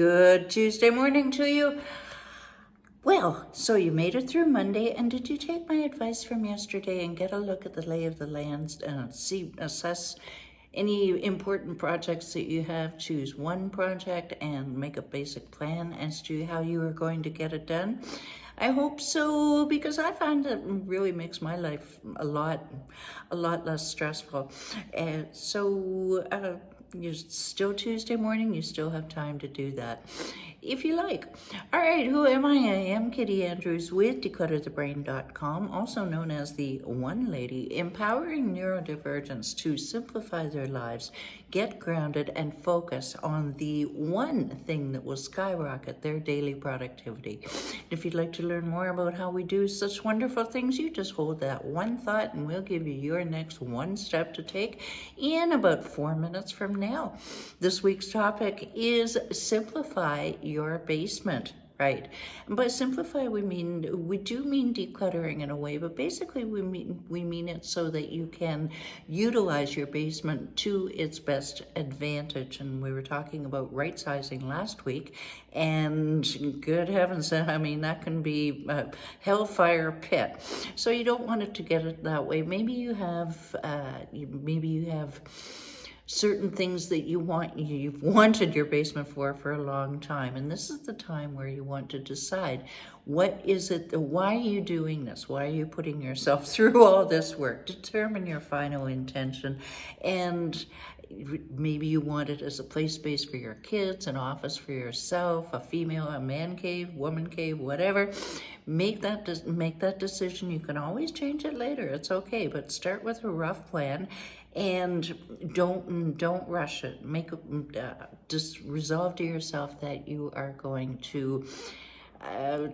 Good Tuesday morning to you. Well, so you made it through Monday, and did you take my advice from yesterday and get a look at the lay of the lands and assess any important projects that you have? Choose one project and make a basic plan as to how you are going to get it done. I hope so, because I find it really makes my life a lot less stressful. You're still Tuesday morning, you still have time to do that if you like. All right, who am I? I am Kitty Andrews with declutterthebrain.com, also known as the One Lady, empowering neurodivergents to simplify their lives, get grounded, and focus on the one thing that will skyrocket their daily productivity. If you'd like to learn more about how we do such wonderful things, you just hold that one thought and we'll give you your next one step to take in about 4 minutes from now. This week's topic is simplify your basement. Right. And by simplify, we do mean decluttering in a way, but basically we mean it so that you can utilize your basement to its best advantage. And we were talking about right sizing last week, and good heavens, I mean, that can be a hellfire pit. So you don't want it to get it that way. Maybe you have certain things that you've wanted your basement for a long time, and this is the time where you want to decide what is it, why are you doing this, why are you putting yourself through all this work. Determine your final intention, and maybe you want it as a play space for your kids, an office for yourself, a man cave, woman cave, whatever. Make that decision. You can always change it later, it's okay, but start with a rough plan. And don't rush it. Just resolve to yourself that you are going to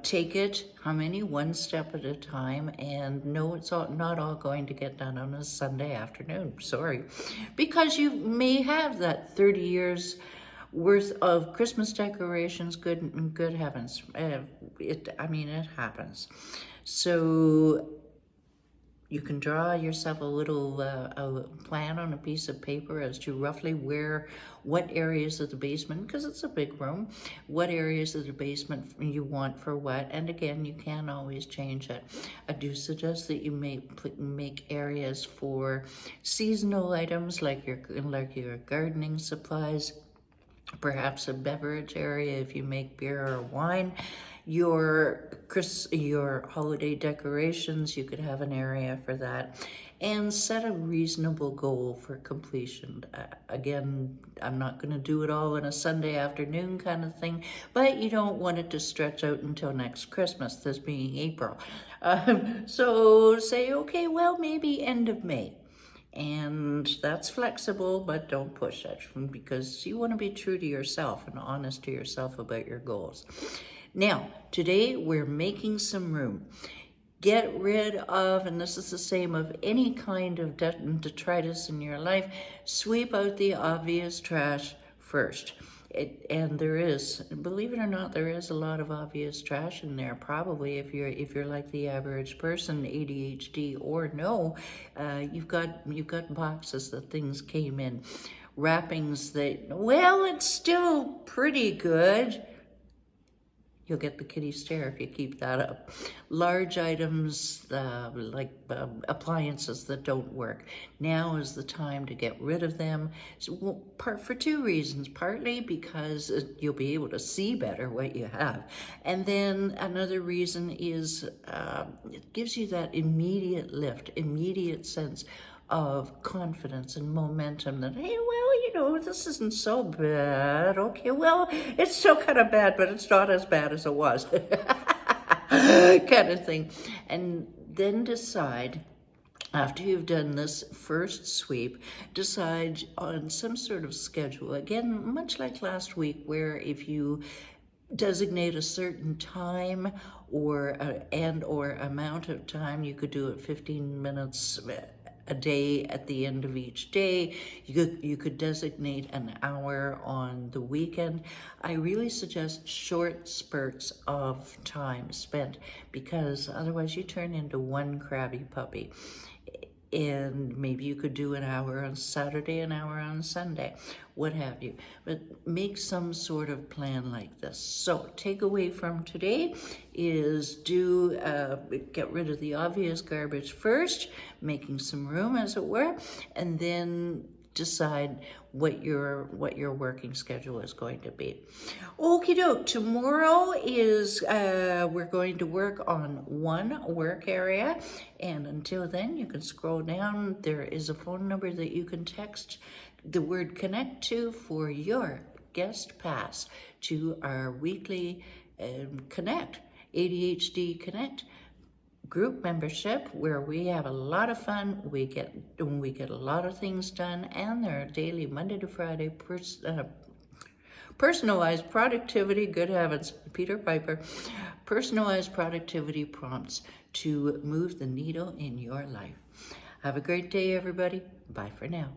take it, one step at a time, and no, it's not all going to get done on a Sunday afternoon. Sorry, because you may have that 30 years worth of Christmas decorations. Good heavens, it happens. So you can draw yourself a little a plan on a piece of paper as to roughly what areas of the basement, because it's a big room, what areas of the basement you want for what. And again, you can always change it. I do suggest that you make areas for seasonal items like your gardening supplies, perhaps a beverage area if you make beer or wine. Your holiday decorations, you could have an area for that, and set a reasonable goal for completion. Again, I'm not going to do it all in a Sunday afternoon kind of thing, but you don't want it to stretch out until next Christmas, this being April. So say, okay, well, maybe end of May. And that's flexible, but don't push it, because you want to be true to yourself and honest to yourself about your goals. Now, today we're making some room. Get rid of, and this is the same of any kind of detritus in your life, sweep out the obvious trash first. And there is, believe it or not, there is a lot of obvious trash in there. Probably if you're like the average person, ADHD or no, you've got boxes that things came in, wrappings that, well, it's still pretty good. You'll get the kitty stare if you keep that up. Large items like appliances that don't work. Now is the time to get rid of them. So, for two reasons. Partly because you'll be able to see better what you have. And then another reason is it gives you that immediate lift, immediate sense of confidence and momentum that, hey, well, this isn't so bad. Okay, well, it's still kind of bad, but it's not as bad as it was. Kind of thing. And then decide, after you've done this first sweep, decide on some sort of schedule. Again, much like last week, where if you designate a certain time or amount of time, you could do it 15 minutes a day at the end of each day. You could designate an hour on the weekend. I really suggest short spurts of time spent, because otherwise you turn into one crabby puppy. And maybe you could do an hour on Saturday, an hour on Sunday, what have you. But make some sort of plan like this. So takeaway from today is get rid of the obvious garbage first, making some room, as it were, and then decide what your working schedule is going to be. Okie doke, tomorrow is we're going to work on one work area, and until then you can scroll down. There is a phone number that you can text the word connect to for your guest pass to our weekly Connect, ADHD Connect group membership, where we have a lot of fun. We get a lot of things done, and there are daily Monday to Friday personalized productivity, good heavens, Peter Piper, personalized productivity prompts to move the needle in your life. Have a great day, everybody. Bye for now.